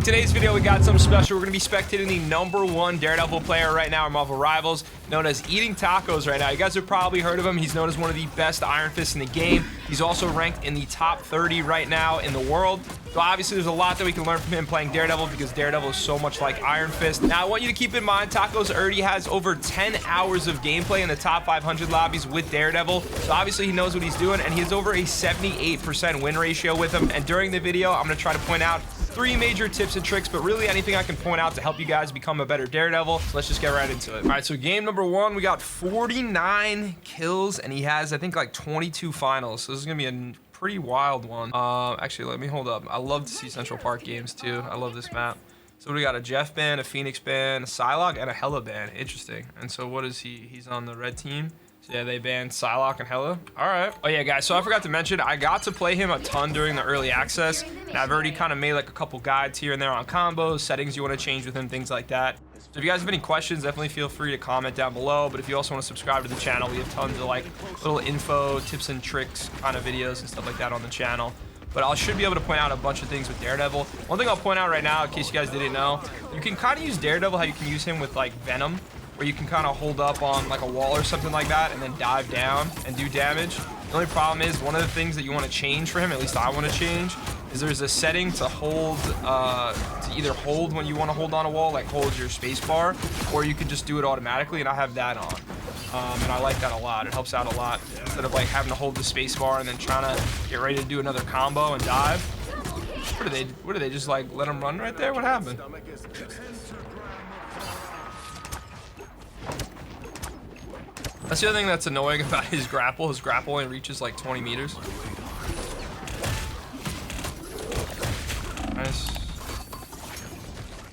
today's video, we got something special. We're going to be spectating the #1 Daredevil player right now in Marvel Rivals, known as Eating Tacos right now. You guys have probably heard of him. He's known as one of the best Iron Fists in the game. He's also ranked in the top 30 right now in the world. So obviously there's a lot that we can learn from him playing Daredevil, because Daredevil is so much like Iron Fist. Now I want you to keep in mind, Tacos already has over 10 hours of gameplay in the top 500 lobbies with Daredevil. So obviously he knows what he's doing, and he has over a 78% win ratio with him. And during the video, I'm going to try to point out 3 major tips and tricks, but really anything I can point out to help you guys become a better Daredevil. So let's just get right into it. All right, so game #1, we got 49 kills, and he has, I think, like 22 finals. So this is gonna be a pretty wild one. Actually, let me hold up. I love to see Central Park games too. I love this map. So we got a Jeff ban, a Phoenix ban, a Psylocke, and a Hella ban. Interesting. And so what is he? He's on the red team. So yeah, they banned Psylocke and Hella. All right. Oh yeah, guys, so I forgot to mention, I got to play him a ton during the early access, and I've already kind of made like a couple guides here and there on combos, settings you want to change with him, things like that. So if you guys have any questions, definitely feel free to comment down below. But if you also want to subscribe to the channel, we have tons of like little info, tips and tricks kind of videos and stuff like that on the channel. But I should be able to point out a bunch of things with Daredevil. One thing I'll point out right now, in case you guys didn't know, you can kind of use Daredevil how you can use him with like Venom, where you can kind of hold up on like a wall or something like that and then dive down and do damage. The only problem is, one of the things that you want to change for him, at least I want to change, is there's a setting to hold, to either hold when you want to hold on a wall, like hold your space bar, or you can just do it automatically, and I have that on. And I like that a lot. It helps out a lot. Instead of like having to hold the space bar and then trying to get ready to do another combo and dive. What do they just like let him run right there? What happened? That's the other thing that's annoying about his grapple. His grapple only reaches like 20 meters. Nice.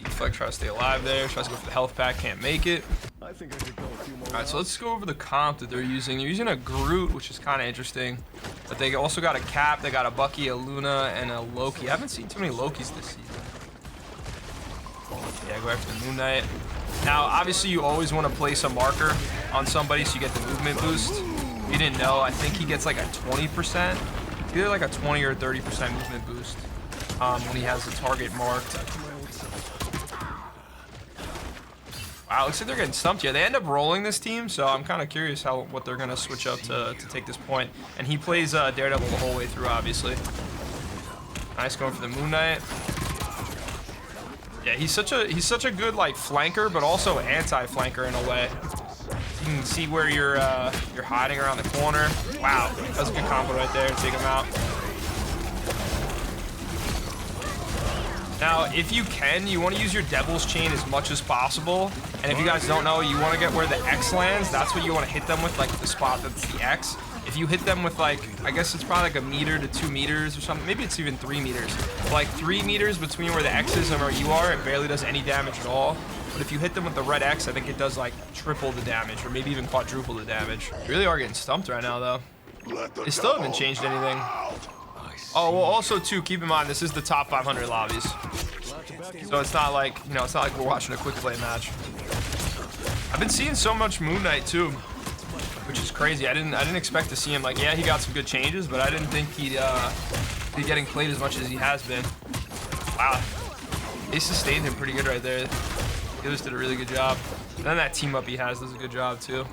Deflect tries to stay alive there. Tries to go for the health pack. Can't make it. Alright, so let's go over the comp that they're using. They're using a Groot, which is kind of interesting. But they also got a Cap. They got a Bucky, a Luna, and a Loki. I haven't seen too many Lokis this season. Yeah, go after the Moon Knight. Now, obviously, you always want to place a marker on somebody so you get the movement boost. If you didn't know, I think he gets like a 20%. It's either like a 20 or 30% movement boost when he has the target marked. Wow, looks like they're getting stumped here. They end up rolling this team, so I'm kind of curious what they're going to switch up to take this point. And he plays Daredevil the whole way through, obviously. Nice, going for the Moon Knight. Yeah, he's such a good like flanker, but also anti-flanker in a way. You can see where you're hiding around the corner. Wow, that was a good combo right there to take him out. Now, if you can, you want to use your Devil's Chain as much as possible. And if you guys don't know, you want to get where the X lands. That's what you want to hit them with, like the spot that's the X. If you hit them with like, I guess it's probably like 1 meter to 2 meters or something. Maybe it's even 3 meters. But like 3 meters between where the X is and where you are, it barely does any damage at all. But if you hit them with the red X, I think it does like triple the damage, or maybe even quadruple the damage. You really are getting stumped right now, though. They still haven't changed anything. Oh, well, also too, keep in mind, this is the top 500 lobbies. So it's not like, you know, it's not like we're watching a quick play match. I've been seeing so much Moon Knight too, which is crazy. I didn't expect to see him. Like, yeah, he got some good changes, but I didn't think he'd be getting played as much as he has been. Wow, they sustained him pretty good right there. He just did a really good job. And then that team up he has does a good job too.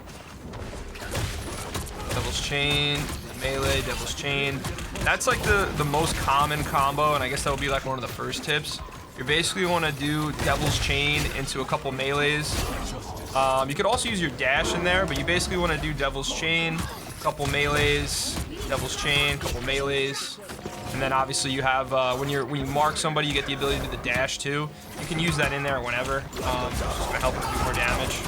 Devil's Chain, melee, Devil's Chain. That's like the most common combo, and I guess that would be like one of the first tips. You basically want to do Devil's Chain into a couple melees. You could also use your dash in there, but you basically want to do Devil's Chain, a couple melees, Devil's Chain, couple melees, and then obviously you have when you mark somebody, you get the ability to do the dash too. You can use that in there whenever. It's just gonna help him do more damage.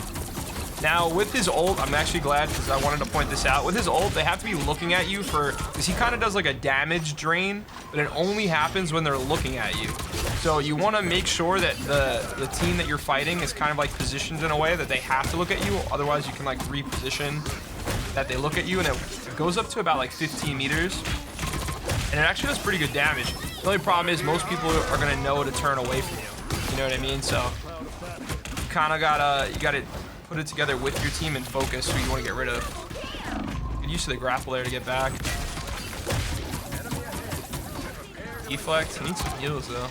Now, with his ult, I'm actually glad, because I wanted to point this out. With his ult, they have to be looking at you because he kind of does like a damage drain, but it only happens when they're looking at you. So you want to make sure that the team that you're fighting is kind of like positioned in a way that they have to look at you. Otherwise, you can like reposition that they look at you, and it goes up to about like 15 meters. And it actually does pretty good damage. The only problem is most people are going to know to turn away from you. You know what I mean? So you kind of gotta put it together with your team and focus who you want to get rid of. Get used to the grapple there to get back. Deflect. He needs some heals though.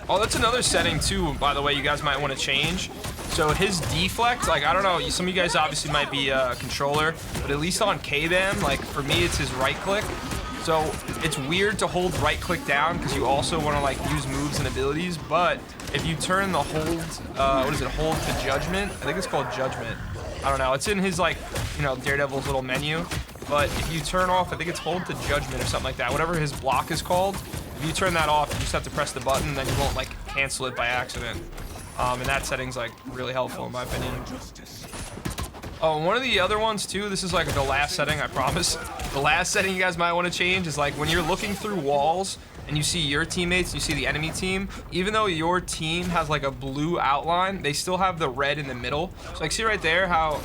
Oh, that's another setting too, by the way, you guys might want to change. So his deflect, like, I don't know, some of you guys obviously might be a controller, but at least on K-Bam, like, for me, it's his right click. So it's weird to hold right click down because you also want to, like, use moves and abilities, but if you turn the hold, what is it, hold to judgment? I think it's called judgment. I don't know, it's in his, like, you know, Daredevil's little menu, but if you turn off, I think it's hold to judgment or something like that, whatever his block is called. If you turn that off, you just have to press the button, then you won't, like, cancel it by accident. And that setting's, like, really helpful in my opinion. Oh, one of the other ones too, this is like the last setting, I promise. The last setting you guys might want to change is, like, when you're looking through walls and you see your teammates, you see the enemy team, even though your team has like a blue outline, they still have the red in the middle. So like, see right there how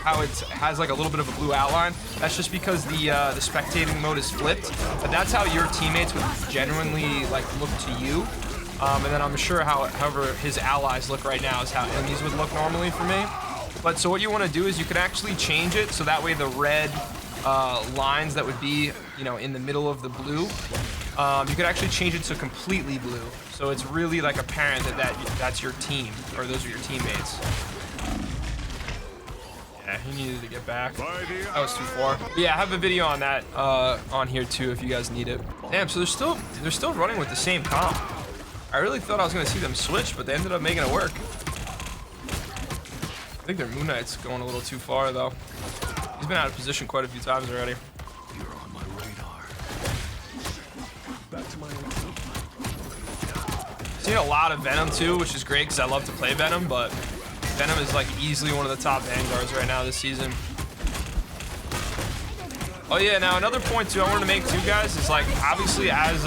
it has like a little bit of a blue outline? That's just because the spectating mode is flipped, but that's how your teammates would genuinely, like, look to you. And then I'm sure however his allies look right now is how enemies would look normally for me. But so what you want to do is you can actually change it so that way the red lines that would be, you know, in the middle of the blue, you could actually change it to completely blue. So it's really, like, apparent that's your team, or those are your teammates. Yeah, he needed to get back. That was too far. But yeah, I have a video on that on here too if you guys need it. Damn, so they're still running with the same comp. I really thought I was gonna see them switch, but they ended up making it work. I think their Moon Knight's going a little too far though. He's been out of position quite a few times already. You're on my radar. Back to my Seen a lot of Venom too, which is great because I love to play Venom, but Venom is, like, easily one of the top vanguards right now this season. Oh yeah, now another point too I wanted to make too, guys, is, like, obviously as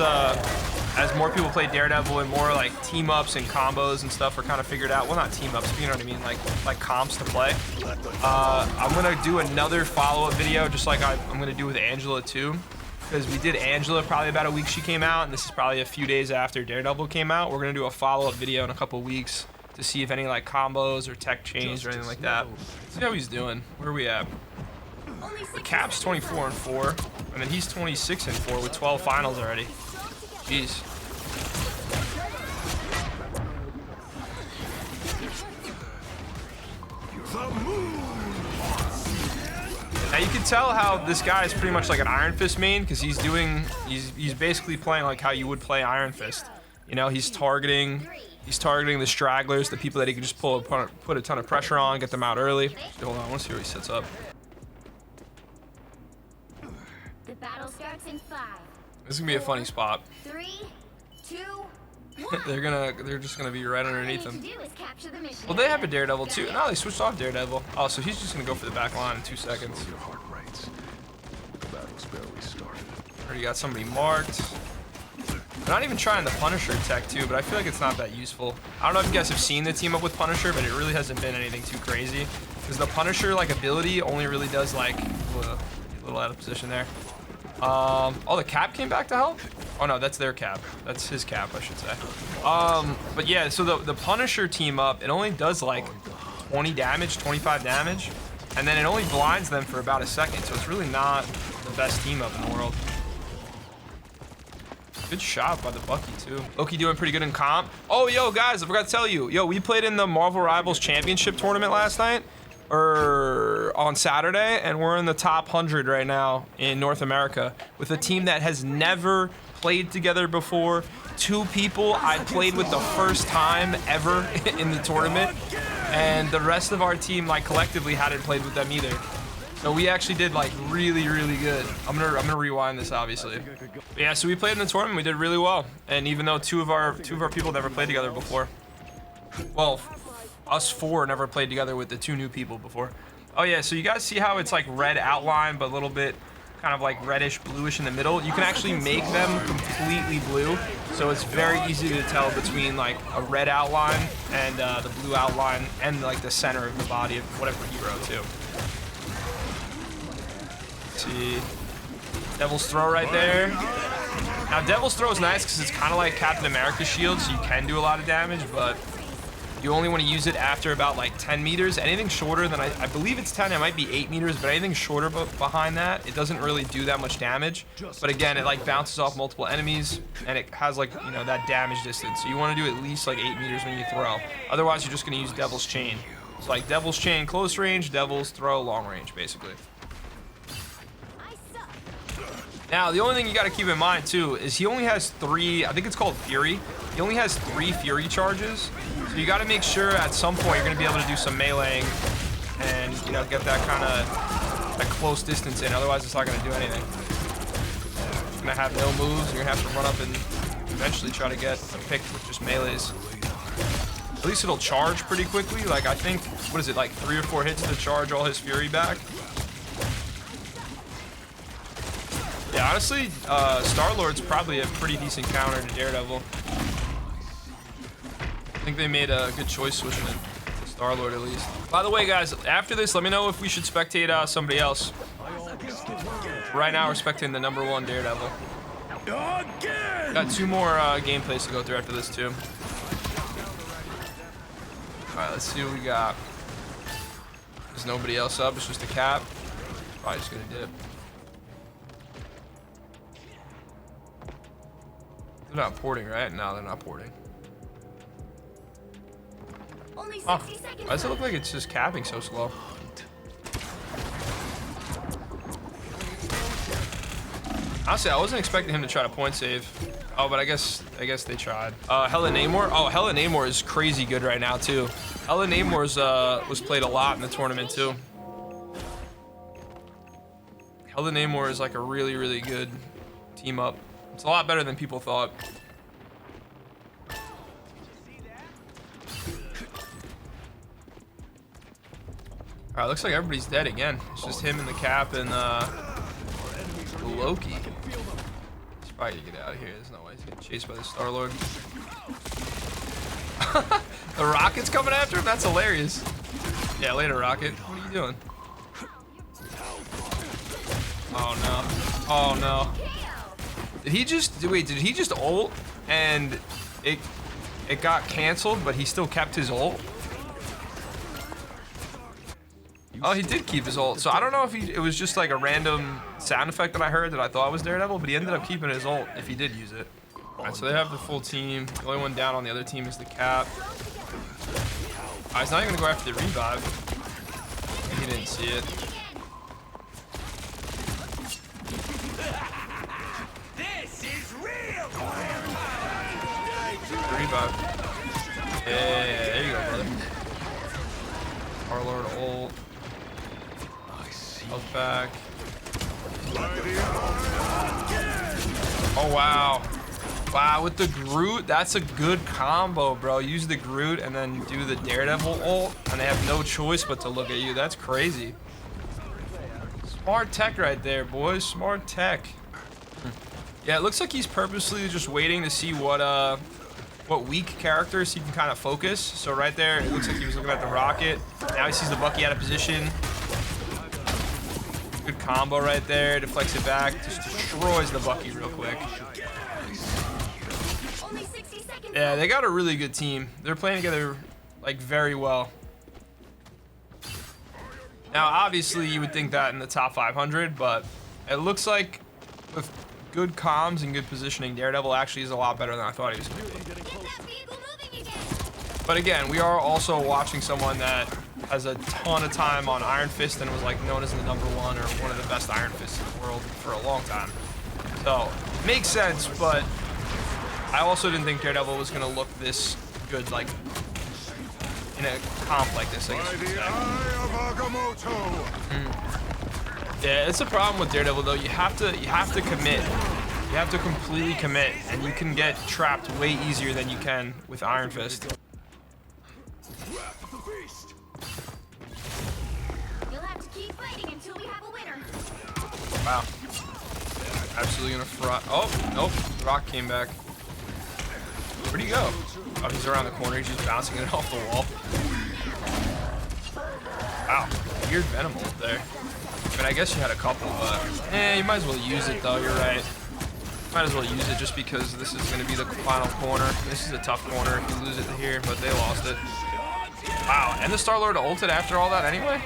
more people play Daredevil and more, like, team ups and combos and stuff are kind of figured out. Well, not team ups, but you know what I mean, like comps to play. I'm gonna do another follow-up video, just like I'm gonna do with Angela too, because we did Angela probably about a week she came out, and this is probably a few days after Daredevil came out. We're gonna do a follow-up video in a couple weeks to see if any, like, combos or tech changed or anything like that. See how he's doing. Where are we at? The Cap's 24-4, and then he's 26-4 with 12 finals already. Jeez. Now you can tell how this guy is pretty much like an Iron Fist main, because he's basically playing like how you would play Iron Fist. You know, he's targeting the stragglers, the people that he can just put a ton of pressure on, get them out early. Hold on, I want to see where he sets up. The battle starts in 5. This is gonna be a funny spot. 3, 2, 1. they're just gonna be right underneath him. Well, Well, they have a Daredevil too. No, they switched off Daredevil. Oh, so he's just gonna go for the back line in 2 seconds. Your heart rates. The battle's barely started. Already got somebody marked. They're not even trying the Punisher tech too, but I feel like it's not that useful. I don't know if you guys have seen the team up with Punisher, but it really hasn't been anything too crazy. Because the Punisher, like, ability only really does, like, a little out of position there. Oh, the Cap came back to help? Oh no, that's their Cap. That's his Cap, I should say. But yeah, so the Punisher team up, it only does like 20 damage, 25 damage, and then it only blinds them for about a second, so it's really not the best team up in the world. Good shot by the Bucky too. Loki doing pretty good in comp. Oh, yo, guys, I forgot to tell you. Yo, we played in the Marvel Rivals Championship tournament last night, or on Saturday, and we're in the top 100 right now in North America with a team that has never played together before. 2 people I played with the first time ever in the tournament, and the rest of our team, like, collectively hadn't played with them either. So we actually did, like, really, really good. I'm gonna rewind this, obviously. But yeah, so we played in the tournament. We did really well, and even though two of our people never played together before, well, us 4 never played together with the 2 new people before. Oh yeah, so you guys see how it's like red outline, but a little bit kind of like reddish, bluish in the middle? You can actually make them completely blue, so it's very easy to tell between like a red outline and the blue outline and like the center of the body of whatever hero too. See, Devil's Throw right there. Now Devil's Throw is nice because it's kind of like Captain America's shield, so you can do a lot of damage, but You only want to use it after about like 10 meters. Anything shorter than, I believe it's 10, it might be 8 meters, but anything shorter behind that, it doesn't really do that much damage. But again, it like bounces off multiple enemies, and it has like, you know, that damage distance. So you want to do at least like 8 meters when you throw. Otherwise, you're just going to use Devil's Chain. It's like Devil's Chain close range, Devil's Throw long range, basically. Now, the only thing you got to keep in mind, too, is he only has 3, I think it's called Fury. He only has 3 Fury charges. So you got to make sure at some point you're going to be able to do some meleeing and, you know, get that kind of that close distance in. Otherwise, it's not going to do anything. It's going to have no moves. You're going to have to run up and eventually try to get a pick with just melees. At least it'll charge pretty quickly. Like, I think, what is it, like 3 or 4 hits to charge all his Fury back? Yeah, honestly, Star-Lord's probably a pretty decent counter to Daredevil. I think they made a good choice switching to Star-Lord at least. By the way, guys, after this, let me know if we should spectate somebody else. Right now, we're spectating the #1 Daredevil. Got 2 more gameplays to go through after this, too. Alright, let's see what we got. There's nobody else up, it's just a cap. Probably just gonna dip. They're not porting, right? No, they're not porting. Only 60 seconds. Why does it look like it's just capping so slow? Honestly, I wasn't expecting him to try to point save. Oh, but I guess they tried. Hella Namor. Oh, Hella Namor is crazy good right now too. Hella Namor's was played a lot in the tournament too. Hella Namor is like a really, really good team up. It's a lot better than people thought. Alright, looks like everybody's dead again. It's just him and the cap and Loki. He's probably gonna get out of here. There's no way he's getting chased by the Star-Lord. The Rocket's coming after him? That's hilarious. Yeah, later, Rocket. What are you doing? Oh no. Oh no. Did he just ult and it got canceled, but he still kept his ult? Oh, he did keep his ult. So I don't know if it was just like a random sound effect that I heard that I thought was Daredevil, but he ended up keeping his ult if he did use it. Alright, so they have the full team. The only one down on the other team is the cap. Alright, he's not even gonna go after the revive. He didn't see it. Revive. Yeah, there you go, brother. Star-Lord ult. Health back. Oh, wow. Wow, with the Groot, that's a good combo, bro. Use the Groot and then do the Daredevil ult, and they have no choice but to look at you. That's crazy. Smart tech right there, boys. Smart tech. Yeah, it looks like he's purposely just waiting to see what weak characters he can kind of focus. So right there, it looks like he was looking at the Rocket. Now he sees the Bucky out of position. Good combo right there. Deflects it back. Just destroys the Bucky real quick. Yeah, they got a really good team. They're playing together like very well. Now, obviously, you would think that in the top 500, but it looks like with good comms and good positioning, Daredevil actually is a lot better than I thought he was going to be. But again, we are also watching someone that has a ton of time on Iron Fist and was like known as the #1 or one of the best Iron Fists in the world for a long time. So, makes sense, but I also didn't think Daredevil was going to look this good, like, in a comp like this, I guess you could say. Yeah, it's a problem with Daredevil, though. You have to commit. You have to completely commit, and you can get trapped way easier than you can with Iron Fist. You'll have to keep fighting until we have a winner. Wow. Absolutely gonna fry. Oh, nope. Rock came back. Where'd he go? Oh, he's around the corner. He's just bouncing it off the wall. Wow. Weird Venom ult there. I mean, I guess you had a couple, but you might as well use it, though. You're right. Might as well use it just because this is going to be the final corner. This is a tough corner if you lose it here, but they lost it. Wow, and the Star-Lord ulted after all that anyway?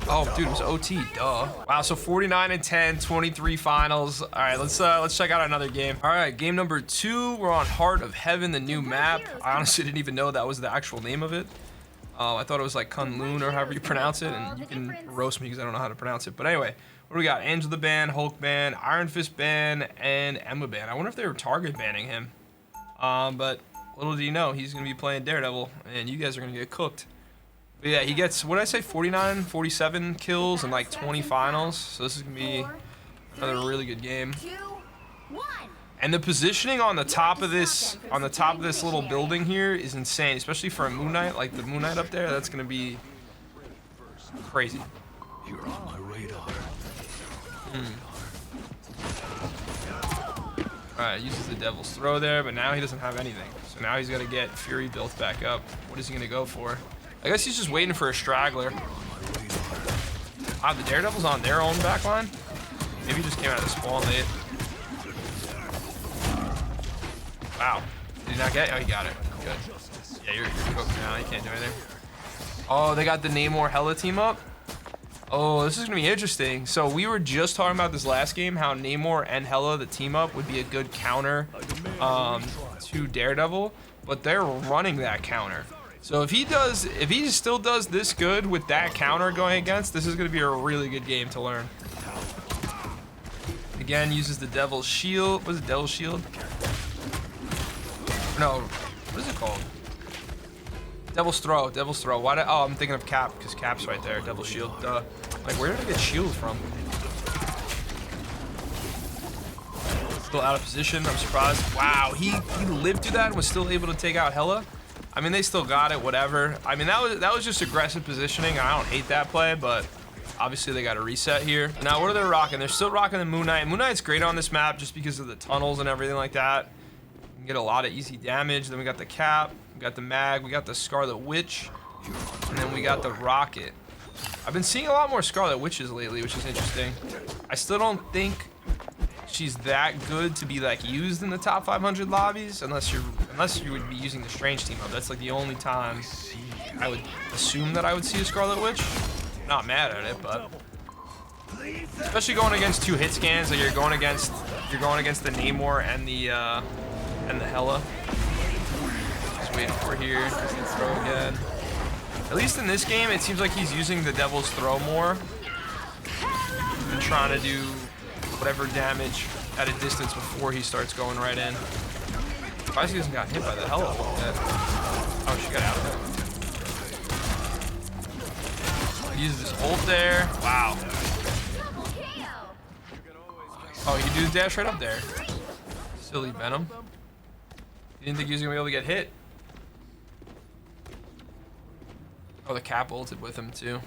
Oh, dude, it was OT, duh. Wow, so 49 and 10, 23 finals. All right, let's check out another game. All right, game number 2. We're on Heart of Heaven, the new map. I honestly didn't even know that was the actual name of it. I thought it was like Kunlun or however you pronounce it, and you can roast me because I don't know how to pronounce it. But anyway, what do we got? Angel the ban, Hulk ban, Iron Fist ban, and Emma ban. I wonder if they were target banning him. But little do you know, he's going to be playing Daredevil, and you guys are going to get cooked. But yeah, he gets, what did I say, 49, 47 kills in like 20 finals. So this is going to be another really good game. 2, 1. And the positioning on the top of this, little building here is insane, especially for a Moon Knight, like the Moon Knight up there. That's gonna be crazy. You're on my radar. All right, uses the Devil's Throw there, but now he doesn't have anything. So now he's got to get Fury built back up. What is he gonna go for? I guess he's just waiting for a straggler. Ah, the Daredevil's on their own backline. Maybe he just came out of the spawn late. Wow. Did he not get it? Oh, he got it. Good. Yeah, you're cooked now. You can't do anything. Oh, they got the Namor Hela team up? Oh, this is going to be interesting. So we were just talking about this last game, how Namor and Hela, the team up, would be a good counter to Daredevil, but they're running that counter. So if he still does this good with that counter going against, this is going to be a really good game to learn. Again, uses the Devil's Shield. What is it, Devil's Shield? No, what is it called? Devil's Throw, Devil's Throw. Why did, oh, I'm thinking of Cap, because Cap's right there, Devil's Shield. Like, where did I get shield from? Still out of position, I'm surprised. Wow, he lived through that and was still able to take out Hela. I mean, they still got it, whatever. I mean, that was just aggressive positioning. I don't hate that play, but obviously they got to reset here. Now, what are they rocking? They're still rocking the Moon Knight. Moon Knight's great on this map just because of the tunnels and everything like that. Get a lot of easy damage. Then we got the Cap, we got the Mag, we got the Scarlet Witch, and then we got the Rocket. I've been seeing a lot more Scarlet Witches lately, which is interesting. I still don't think she's that good to be like used in the top 500 lobbies, unless you would be using the Strange team up. That's like the only time I would assume that I would see a Scarlet Witch. I'm not mad at it, but especially going against 2 hit scans that you're going against the Namor and the Hela. Just waiting for here. Just gonna throw again. At least in this game, it seems like he's using the Devil's Throw more and trying to do whatever damage at a distance before he starts going right in. Surprised he hasn't got hit by the Hela yet. Oh, she got out of it. He uses his ult there. Wow. Oh, you can do the dash right up there. Silly Venom. Didn't think he was gonna be able to get hit. Oh, the Cap ulted with him too.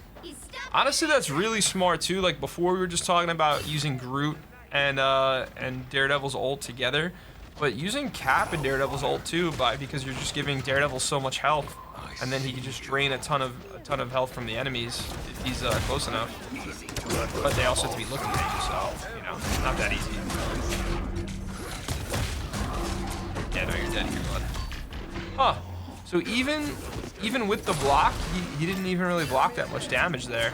Honestly, that's really smart too. Like before, we were just talking about using Groot and Daredevil's ult together, but using Cap and Daredevil's ult too, because you're just giving Daredevil so much health, and then he can just drain a ton of health from the enemies if he's close enough. But they also have to be looking at you, so you know, it's not that easy. Yeah, no, you're dead here, bud. Huh. So even with the block, he didn't even really block that much damage there.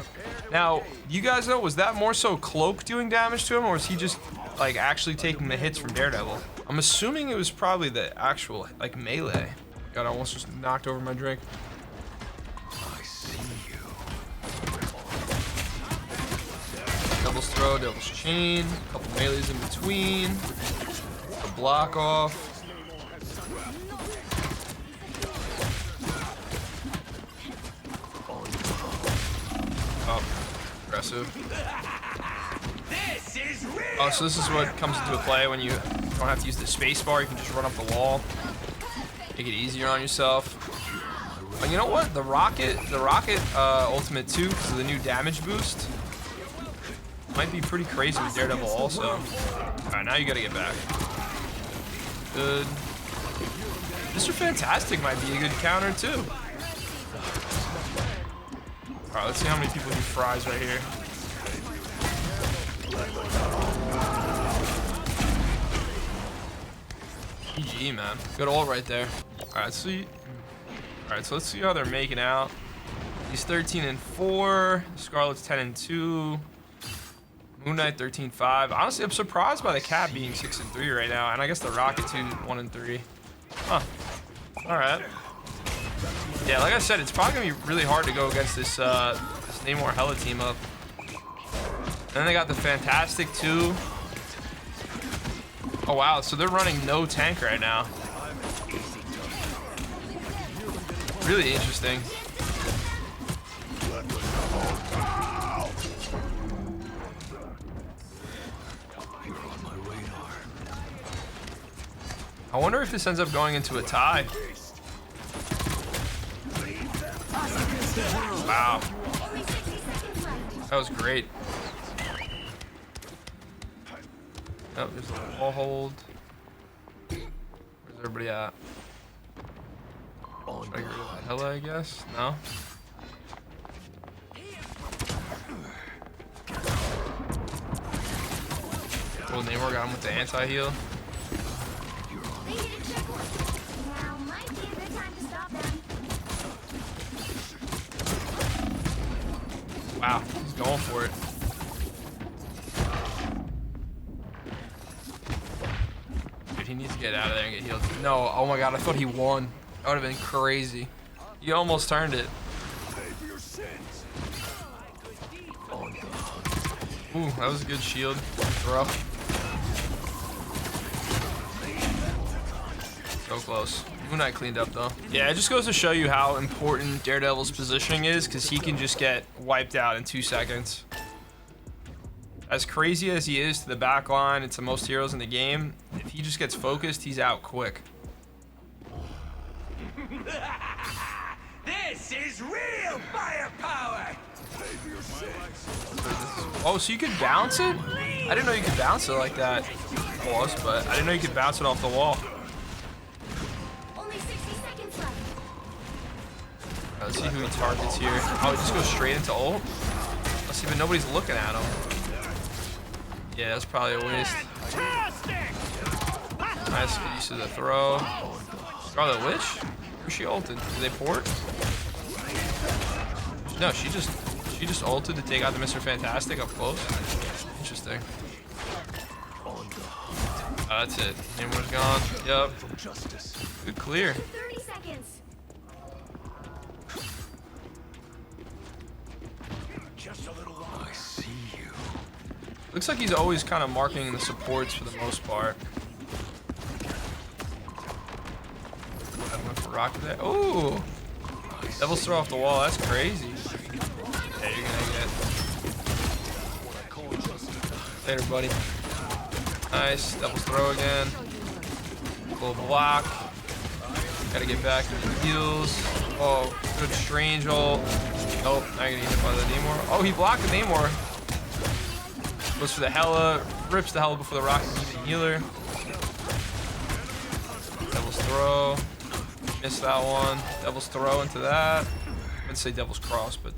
Now, you guys know, was that more so Cloak doing damage to him, or was he just like actually taking the hits from Daredevil? I'm assuming it was probably the actual like melee. God, I almost just knocked over my drink. I see you. Devil's Throw, Devil's Chain, a couple melees in between, the block off. Oh, aggressive. Oh, so this is what comes into play when you don't have to use the space bar. You can just run up the wall, make it easier on yourself. But you know what? The rocket ultimate too, because of the new damage boost, might be pretty crazy with Daredevil also. All right, now you gotta get back. Good. Mr. Fantastic might be a good counter too. All right, let's see how many people he fries right here. GG, man. Good ult right there. All right, sweet. All right, so let's see how they're making out. He's 13-4. Scarlet's 10-2. Moon Knight 13-5. Honestly, I'm surprised by the Cat being 6-3 right now, and I guess the Rocket 2 1-3. Huh. All right. Yeah, like I said, it's probably gonna be really hard to go against this this Namor Hela team up. And then they got the Fantastic too. Oh wow, so they're running no tank right now. Really interesting. I wonder if this ends up going into a tie. Wow. That was great. Oh, there's a wall hold. Where's everybody at? Should I get rid of that Hela, I guess? No? Oh, Namor got him with the anti-heal. Now might be a good time to stop them. Wow, he's going for it. Dude, he needs to get out of there and get healed. No, oh my god, I thought he won. That would have been crazy. He almost turned it. Ooh, that was a good shield. Throw. So close. Moon Knight cleaned up though. Yeah, it just goes to show you how important Daredevil's positioning is, because he can just get wiped out in 2 seconds. As crazy as he is to the back line and to most heroes in the game, if he just gets focused, he's out quick. This is real firepower! Oh, so you could bounce it? I didn't know you could bounce it like that. Pause, but I didn't know you could bounce it off the wall. Only 60 seconds left. Let's see who he targets here. Oh, he just goes straight into ult? Let's see, but nobody's looking at him. Yeah, that's probably a waste. Nice, good use of the throw. Scarlet Witch? Where's she ulted? Did they port? No, she just ulted to take out the Mr. Fantastic up close. Interesting. Oh, that's it. Namor's gone. Yep. Good clear. 30 seconds. Just a little longer. I see you. Looks like he's always kind of marking the supports for the most part. I went for Rocket there. Ooh! Devil's throw off the wall. That's crazy. Yeah, you're gonna get. Later, buddy. Nice. Devil's throw again. Little block. Gotta get back into the heels. Oh, good strange ult. Nope, not gonna get hit by the Namor. Oh, he blocked the Namor. Goes for the Hela. Rips the Hela before the Rocket can even healer. Devil's throw. Missed that one. Devil's throw into that. I'd say Devil's cross, but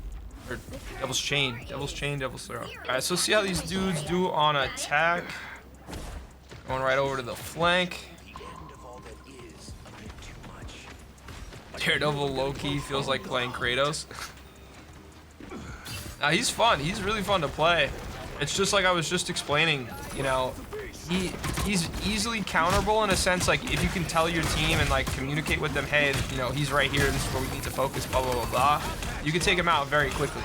or Devil's chain. Devil's chain, Devil's throw. Alright, so see how these dudes do on attack. Going right over to the flank. Daredevil low-key feels like playing Kratos. Now he's fun. He's really fun to play. It's just like I was just explaining, you know, he's easily counterable in a sense, like if you can tell your team and like communicate with them, hey, you know, he's right here, this is where we need to focus, blah, blah, blah, blah. You can take him out very quickly.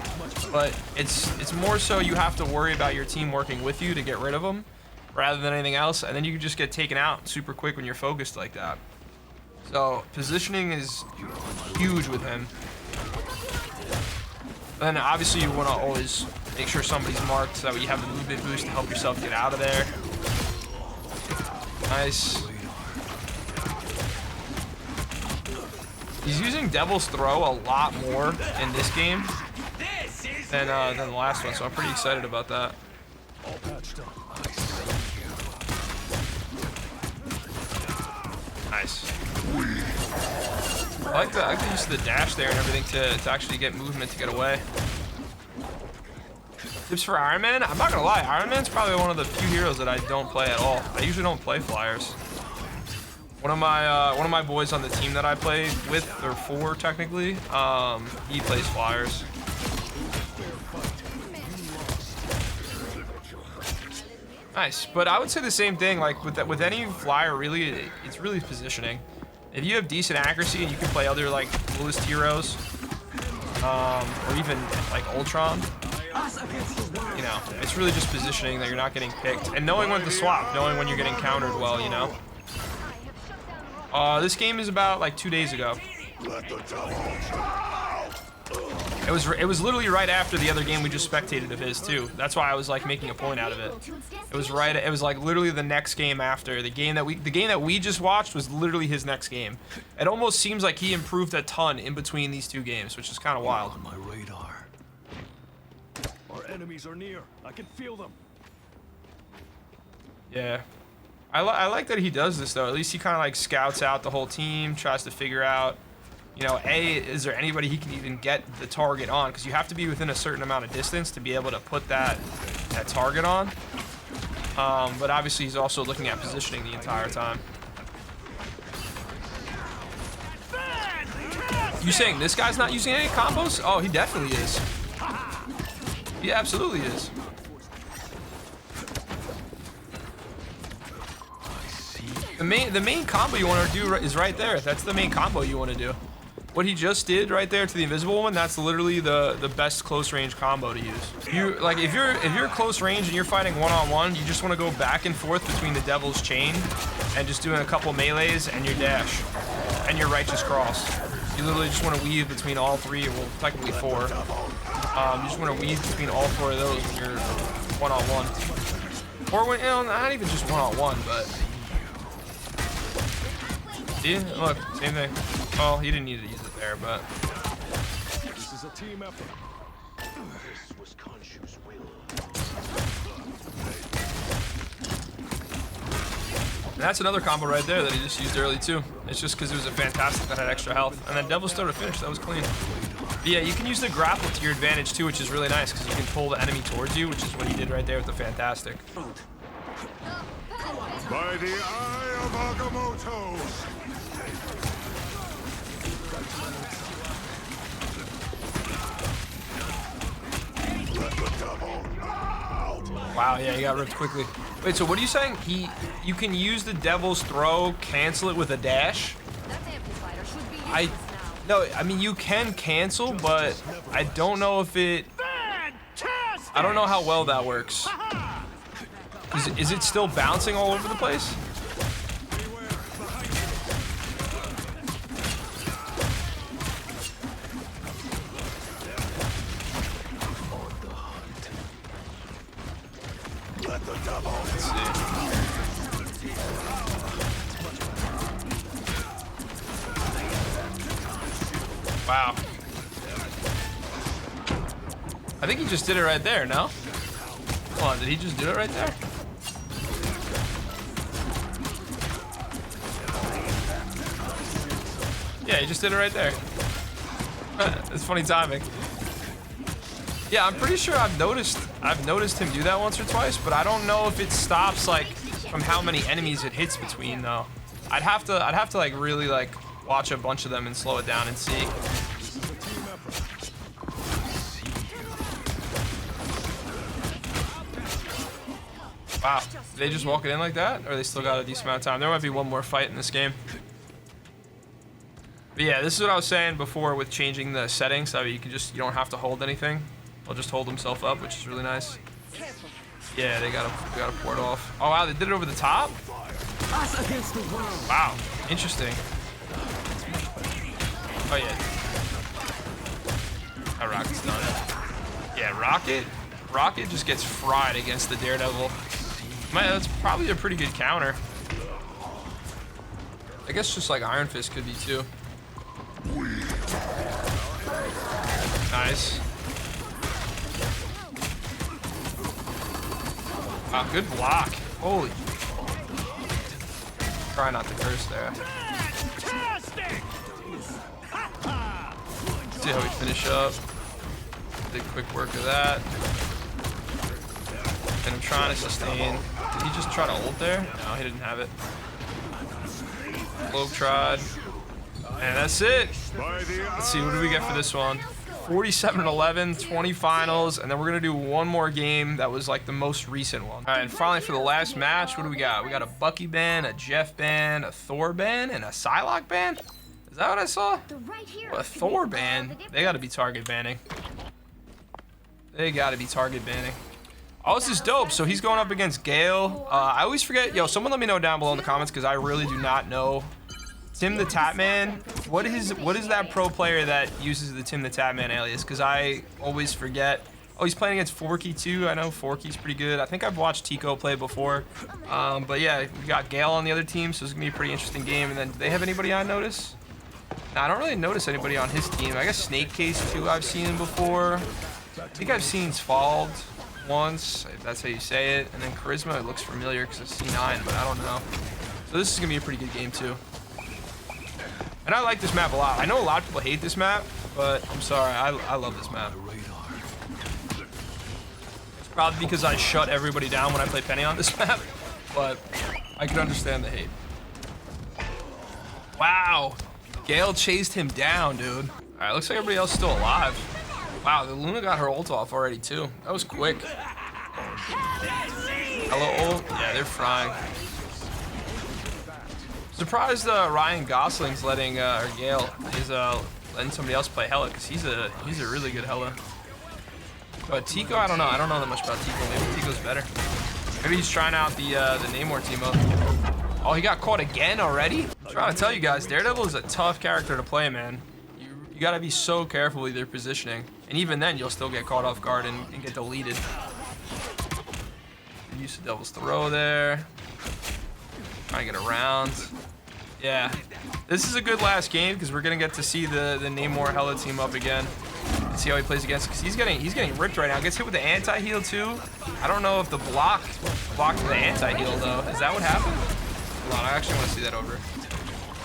But it's more so you have to worry about your team working with you to get rid of him rather than anything else. And then you can just get taken out super quick when you're focused like that. So positioning is huge with him. And then obviously you want to always make sure somebody's marked so that you have the movement boost to help yourself get out of there. Nice. He's using Devil's Throw a lot more in this game than the last one, so I'm pretty excited about that. Nice. I like the use of the dash there and everything to actually get movement to get away. Tips for Iron Man? I'm not gonna lie, Iron Man's probably one of the few heroes that I don't play at all. I usually don't play flyers. One of my boys on the team that I play with, or for technically, he plays flyers. Nice, but I would say the same thing. Like with any flyer, really, it's really positioning. If you have decent accuracy and you can play other like coolest heroes, or even like Ultron, you know, it's really just positioning that you're not getting picked and knowing when to swap, knowing when you're getting countered well, you know. This game is about like 2 days ago. It was literally right after the other game we just spectated of his too. That's why I was like making a point out of it. It was like literally the next game after the game that we just watched was literally his next game. It almost seems like he improved a ton in between these two games, which is kind of wild. On my radar. Our enemies are near. I can feel them. Yeah. I like that he does this though. At least he kind of like scouts out the whole team, tries to figure out, you know, is there anybody he can even get the target on? Because you have to be within a certain amount of distance to be able to put that target on. But obviously he's also looking at positioning the entire time. You saying this guy's not using any combos? Oh, he definitely is. He absolutely is. The main combo you want to do is right there. That's the main combo you want to do. What he just did right there to the invisible woman, that's literally the best close range combo to use. You like if you're close range and you're fighting one-on-one, you just want to go back and forth between the devil's chain and just doing a couple melees and your dash and your righteous cross. You literally just want to weave between all three, well technically four. You just want to weave between all four of those when you're one-on-one. Or when, you know, not even just one-on-one, but see? Look, same thing. Well, he didn't need to use it there, but This is a team effort. This was Khonshu's will. and that's another combo right there that he just used early too. It's just because it was a fantastic that had extra health. And then Devil's Throw to finish, that was clean. But yeah, you can use the grapple to your advantage too, which is really nice because you can pull the enemy towards you, which is what he did right there with the fantastic. By the eye of Agamotto. Wow, yeah, he got ripped quickly. Wait, so what are you saying? You can use the Devil's Throw, cancel it with a dash? No, I mean you can cancel, but I don't know if it. I don't know how well that works. Is it still bouncing all over the place? Let's see. Wow. I think he just did it right there, no? Hold on, did he just do it right there? Yeah, he just did it right there. It's funny timing. Yeah, I'm pretty sure I've noticed him do that once or twice, but I don't know if it stops like from how many enemies it hits between though. I'd have to like really like watch a bunch of them and slow it down and see. Wow, did they just walk it in like that? Or they still got a decent amount of time? There might be one more fight in this game. But yeah, this is what I was saying before with changing the settings, so you don't have to hold anything. They'll just hold himself up, which is really nice. Yeah, they gotta pour it off. Oh wow, they did it over the top? Wow, interesting. Oh yeah. Oh, Rocket's done. Yeah, Rocket just gets fried against the Daredevil. Man, that's probably a pretty good counter. I guess just like Iron Fist could be too. Nice. Wow, good block. Holy. Try not to curse there. See how we finish up. Did quick work of that. And I'm trying to sustain. Did he just try to ult there? No, he didn't have it. Globetrot. And that's it. Let's see, what do we get for this one? 47-11, 20 finals, and then we're gonna do one more game that was like the most recent one. All right, and finally for the last match, what do we got? We got a Bucky ban, a Jeff ban, a Thor ban, and a Psylocke ban? Is that what I saw? Well, a Thor ban? They gotta be target banning. They gotta be target banning. Oh, this is dope. So he's going up against Gale. I always forget. Yo, someone let me know down below in the comments because I really do not know. Tim the Tatman. What is that pro player that uses the Tim the Tatman alias? Because I always forget. Oh, he's playing against Forky too. I know Forky's pretty good. I think I've watched Tico play before. But yeah, we got Gale on the other team, so it's gonna be a pretty interesting game. And then, do they have anybody I notice? Nah, I don't really notice anybody on his team. I guess Snake Case too. I've seen him before. I think I've seen Sfald once, if that's how you say it. And then Charisma, it looks familiar because it's C9, but I don't know. So this is gonna be a pretty good game too. And I like this map a lot. I know a lot of people hate this map, but I'm sorry, I love this map. It's probably because I shut everybody down when I play Penny on this map, but I can understand the hate. Wow, Gale chased him down, dude. All right, looks like everybody else is still alive. Wow, the Luna got her ult off already too. That was quick. Hello ult? Yeah, they're frying. Surprised Ryan Gosling's letting or Gale is letting somebody else play Hela because he's a really good Hela. But Tico, I don't know that much about Tico. Maybe Tico's better. Maybe he's trying out the Namor team up. Oh, he got caught again already? I'm trying to tell you guys, Daredevil is a tough character to play, man. You gotta be so careful with your positioning, and even then you'll still get caught off guard and get deleted. Use the Devil's Throw there. Trying to get around. Yeah, this is a good last game because we're gonna get to see the Namor Hela team up again and see how he plays against. Because he's getting ripped right now. Gets hit with the anti-heal too. I don't know if the blocked the anti-heal though. Is that what happened? Hold on, I actually want to see that over.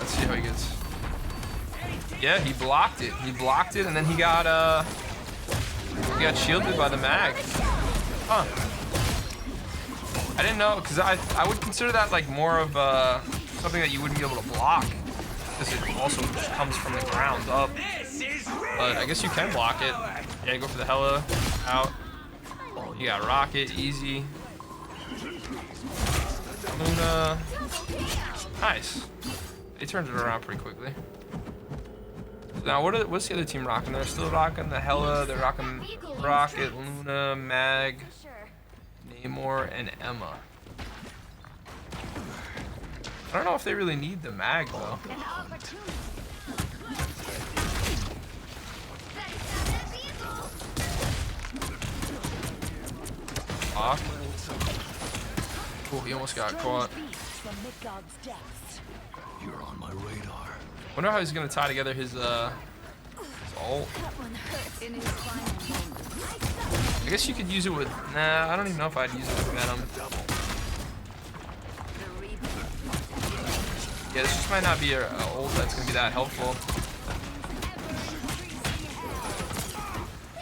Let's see how he gets. Yeah, he blocked it. He blocked it, and then he got shielded by the mag. Huh. I didn't know, because I would consider that like more of something that you wouldn't be able to block, because it also just comes from the ground up. But I guess you can block it. Yeah, you go for the Hela, out. You got Rocket, easy. Luna. Nice. They turned it around pretty quickly. Now, what's the other team rocking? They're still rocking the Hela, they're rocking Rocket, Luna, Mag, Namor, and Emma. I don't know if they really need the Mag, though. Lock. Oh, he almost got caught. You're on my radar. Wonder how he's gonna tie together his ult. I guess you could use it with. Nah, I don't even know if I'd use it with Venom. Yeah, this just might not be an ult that's gonna be that helpful.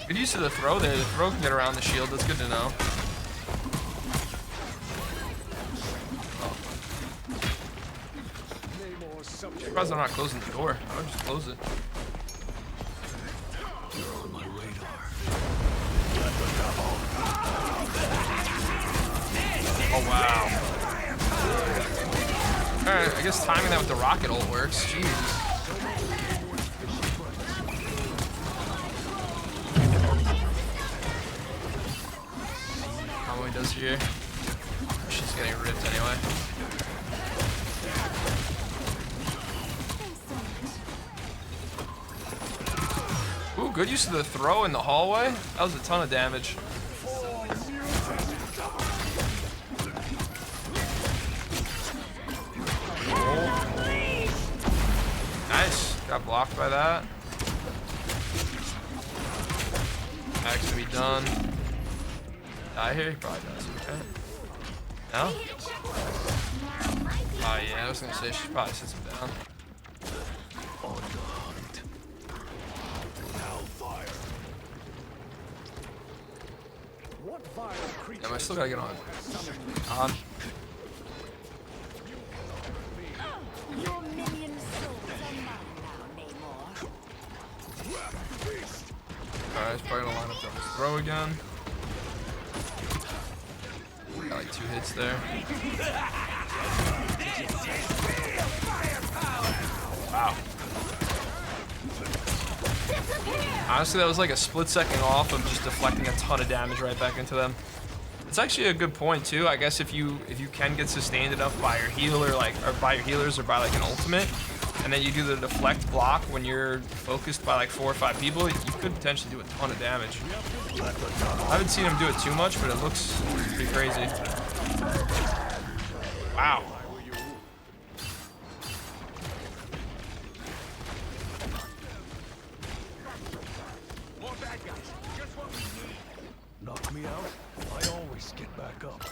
Good use of the throw there. The throw can get around the shield. That's good to know. I'm surprised I'm not closing the door. I would just close it. You're on my radar. Oh, wow. Alright, I guess timing that with the rocket ult works. Jeez. How many does here? She's getting ripped anyway. Ooh, good use of the throw in the hallway. That was a ton of damage. Nice. Got blocked by that. Mag's gonna be done. Die here? He probably does. Okay. No? Oh yeah, I was gonna say she probably sits him down. Yeah, but I still gotta get on. he's probably gonna line up to his throw again. Got like 2 hits there. Wow. Honestly, that was like a split second off of just deflecting a ton of damage right back into them. It's actually a good point too. I guess if you can get sustained enough by your healer, or by your healers, or by like an ultimate, and then you do the deflect block when you're focused by like 4 or 5 people, you could potentially do a ton of damage. I haven't seen him do it too much, but it looks pretty crazy. Wow. Knock me out, I always get back up.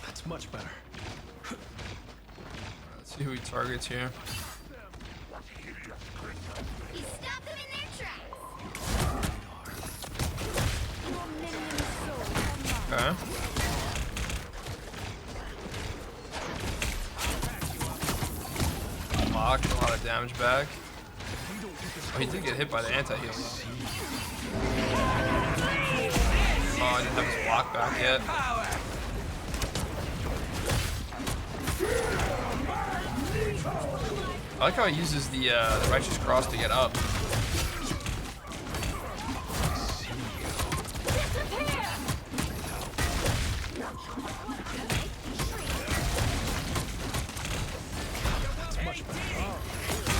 That's much better. Let's see who he targets here. You stop them in their tracks. Okay. Blocked a lot of damage back. Oh, he did get hit by the anti-heal though. Oh, I didn't have his block back yet. I like how he uses the Righteous Cross to get up.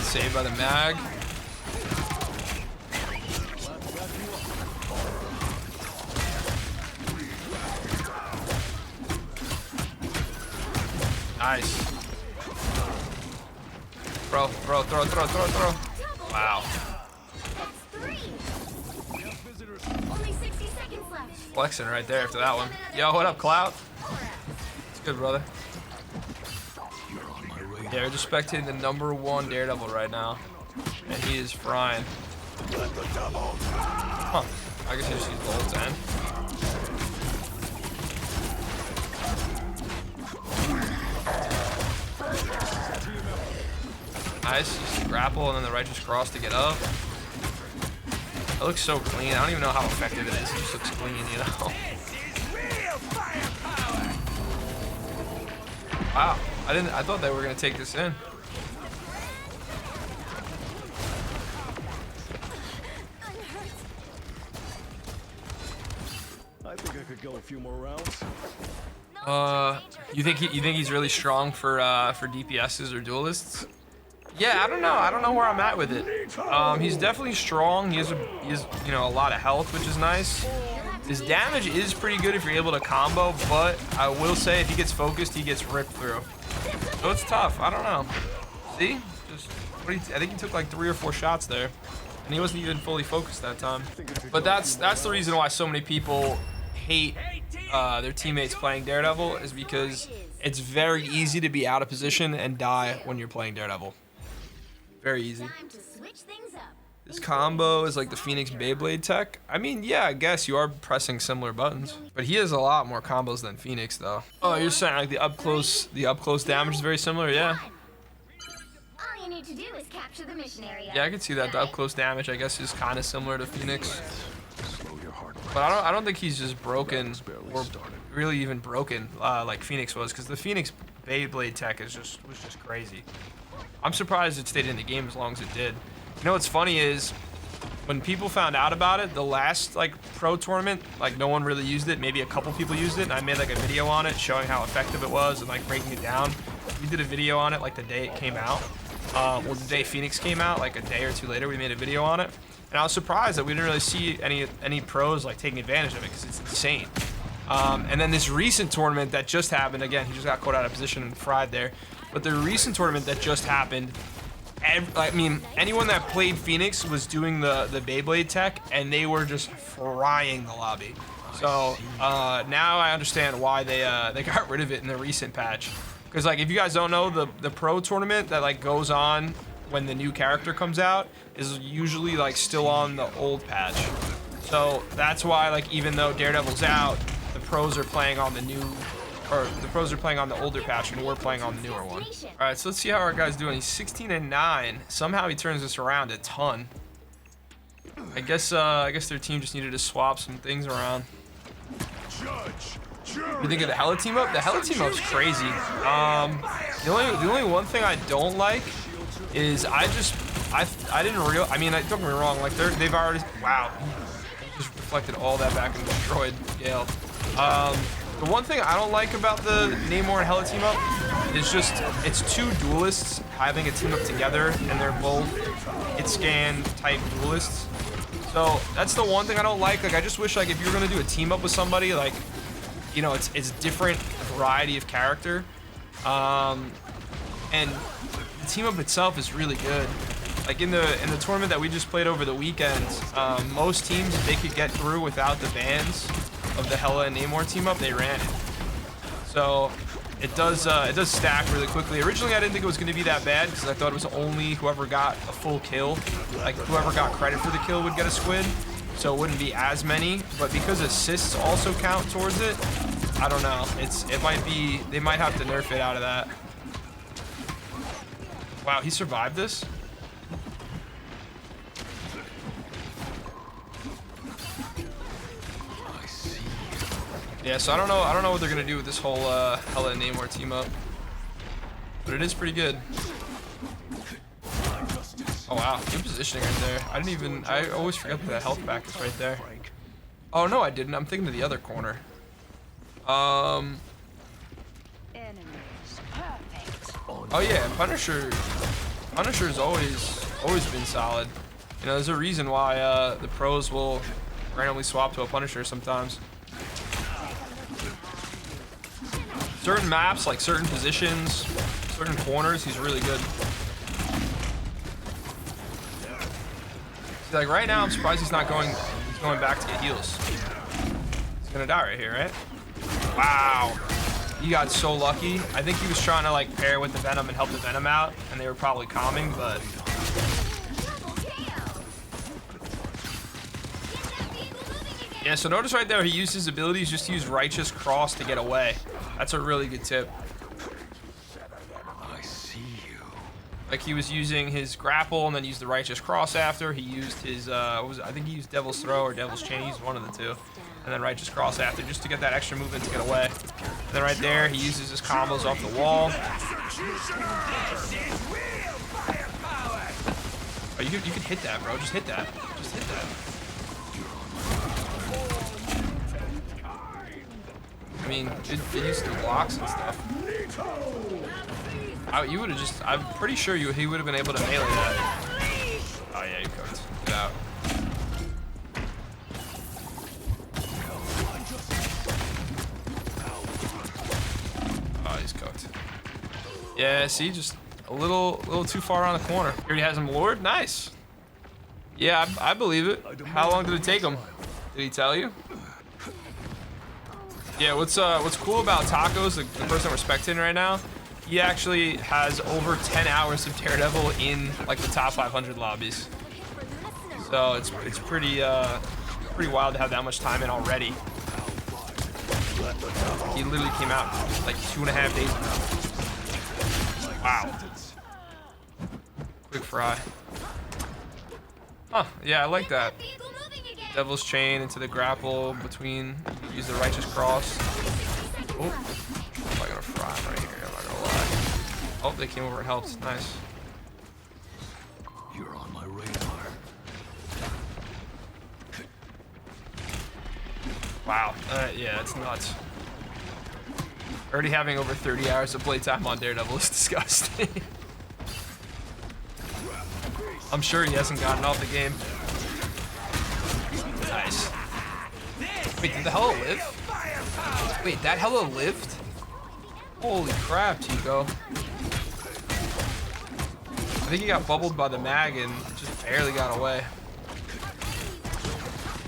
Saved by the mag. Nice. Throw. Wow. That's 3. Only 60 seconds left. Flexing right there after that one. Yo, what up, Clout? It's good, brother. Yeah, we're just spectating the #1 Daredevil right now. And he is frying. Huh. I guess he just used the whole 10. Nice, just grapple and then the Righteous Cross to get up. It looks so clean. I don't even know how effective it is. It just looks clean, you know? Wow, I thought they were gonna take this in. I think I could go a few more rounds. You think he's really strong for DPSs or duelists? Yeah, I don't know. I don't know where I'm at with it. He's definitely strong. He has you know, a lot of health, which is nice. His damage is pretty good if you're able to combo, but I will say if he gets focused, he gets ripped through. So it's tough. I don't know. See? I think he took like 3 or 4 shots there, and he wasn't even fully focused that time. But that's the reason why so many people hate their teammates playing Daredevil, is because it's very easy to be out of position and die when you're playing Daredevil. Very easy. Time to switch things up. This combo is like the Phoenix Beyblade tech. I mean, yeah, I guess you are pressing similar buttons, but he has a lot more combos than Phoenix, though. Oh, you're saying like the up close damage is very similar? Yeah. All you need to do is capture the mission area. Yeah, I can see that. The up close damage, I guess, is kind of similar to Phoenix. Slow your heart rate. But I don't think he's just broken or really even broken like Phoenix was, because the Phoenix Beyblade tech was just crazy. I'm surprised it stayed in the game as long as it did. You know what's funny is when people found out about it, the last like pro tournament, like no one really used it. Maybe a couple people used it, and I made like a video on it showing how effective it was and like breaking it down. We did a video on it like the day it came out. Well, the day Phoenix came out, like a day or 2 later, we made a video on it. And I was surprised that we didn't really see any pros like taking advantage of it, because it's insane. And then this recent tournament that just happened, again, he just got caught out of position and fried there. But the recent tournament that just happened, I mean, anyone that played Phoenix was doing the Beyblade tech, and they were just frying the lobby. So now I understand why they got rid of it in the recent patch. Because like, if you guys don't know, the pro tournament that like goes on when the new character comes out is usually like still on the old patch. So that's why, like, even though Daredevil's out, the pros are playing on the new or the pros are playing on the older patch, and we're playing on the newer one. All right, so let's see how our guy's doing. He's 16-9. Somehow he turns this around a ton. I guess their team just needed to swap some things around. What do you think of the Hella team up? The Hella team up's crazy. The only one thing I don't like is I didn't real. I mean, don't get me wrong. Like they've already. Wow. Just reflected all that back and destroyed Gale. The one thing I don't like about the Namor and Hella team up is just it's two duelists having a team up together, and they're both hit scan type duelists. So that's the one thing I don't like. Like I just wish like if you were gonna do a team up with somebody, like you know it's different variety of character, and the team up itself is really good. Like in the tournament that we just played over the weekend, most teams if they could get through without the bans of the Hella and Namor team up, they ran it. So it does stack really quickly. Originally I didn't think it was going to be that bad because I thought it was only whoever got a full kill, like whoever got credit for the kill would get a squid, so it wouldn't be as many. But because assists also count towards it, I don't know. They might have to nerf it out of that. Wow, he survived this. Yeah, so I don't know what they're gonna do with this whole Hella and Namor team up, but it is pretty good. Oh wow, good positioning right there. I always forget that health back is right there. Oh no, I didn't. I'm thinking of the other corner. Oh yeah, Punisher's always been solid. You know, there's a reason why the pros will randomly swap to a Punisher sometimes. Certain maps, like certain positions, certain corners, he's really good. See, like right now, I'm surprised he's going back to get heals. He's gonna die right here, right? Wow. He got so lucky. I think he was trying to like pair with the Venom and help the Venom out, and they were probably calming, but. Yeah, so notice right there, he used his abilities just to use Righteous Cross to get away. That's a really good tip. I see you. Like he was using his grapple and then used the Righteous Cross after. He used his, I think he used Devil's Throw or Devil's Chain. He used one of the two. And then Righteous Cross after just to get that extra movement to get away. And then right there, he uses his combos off the wall. Oh, you could hit that, bro. Just hit that. Just hit that. I mean, it used to blocks and stuff. You would have just, I'm pretty sure he would have been able to melee that. Oh yeah, you cooked. Get out. Oh, he's cooked. Yeah, see, just a little too far on the corner. He already has him lured. Nice. Yeah, I believe it. How long did it take him? Did he tell you? Yeah, what's cool about Tacos, the person we're spectating right now, he actually has over 10 hours of Daredevil in like the top 500 lobbies. So it's pretty wild to have that much time in already. He literally came out like 2.5 days ago. Wow. Quick fry. Huh, yeah, I like that. Devil's Chain into the grapple between, use the Righteous Cross. Oh, I'm not gonna fry him right here, I'm not gonna lie. Oh, they came over and helped, nice. You're on my radar. Wow, yeah, it's nuts. Already having over 30 hours of playtime on Daredevil is disgusting. I'm sure he hasn't gotten off the game. Nice. Wait, did the Hella live? Wait, that Hella lived? Holy crap, Tico. I think he got bubbled by the mag and just barely got away.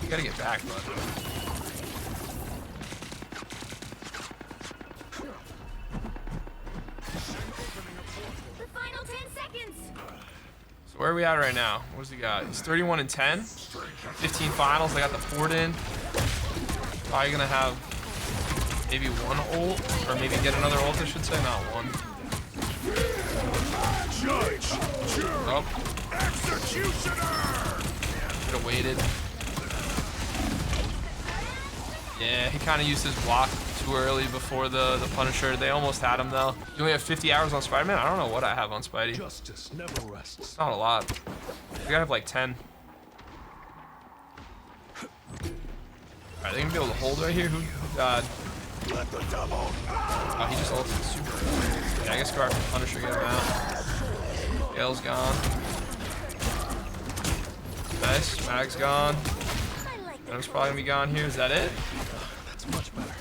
You gotta get back, bud. The final 10 seconds. So where are we at right now? What's he got? He's 31-10. 15 finals. I got the fort in. Probably gonna have maybe one ult, or maybe get another ult, I should say, not one. Oh. Could have waited. Yeah, he kind of used his block too early before the Punisher. They almost had him though. You only have 50 hours on Spider-Man? I don't know what I have on Spidey. Justice never rests. It's not a lot. I think I have like 10. Alright, they gonna be able to hold right here? Who died? Oh, he just ulted super. Yeah, I guess go after Punisher, get him out. Gale's gone. Nice, Mag's gone. Venom's probably gonna be gone here. Is that it? That's much better.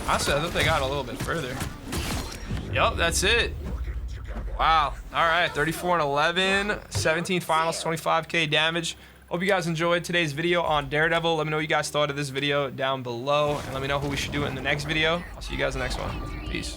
Honestly, I thought they got a little bit further. Yup, that's it. Wow. All right, 34 and 11, 17 finals, 25k damage. Hope you guys enjoyed today's video on Daredevil. Let me know what you guys thought of this video down below, and let me know who we should do in the next video. I'll see you guys in the next one. Peace.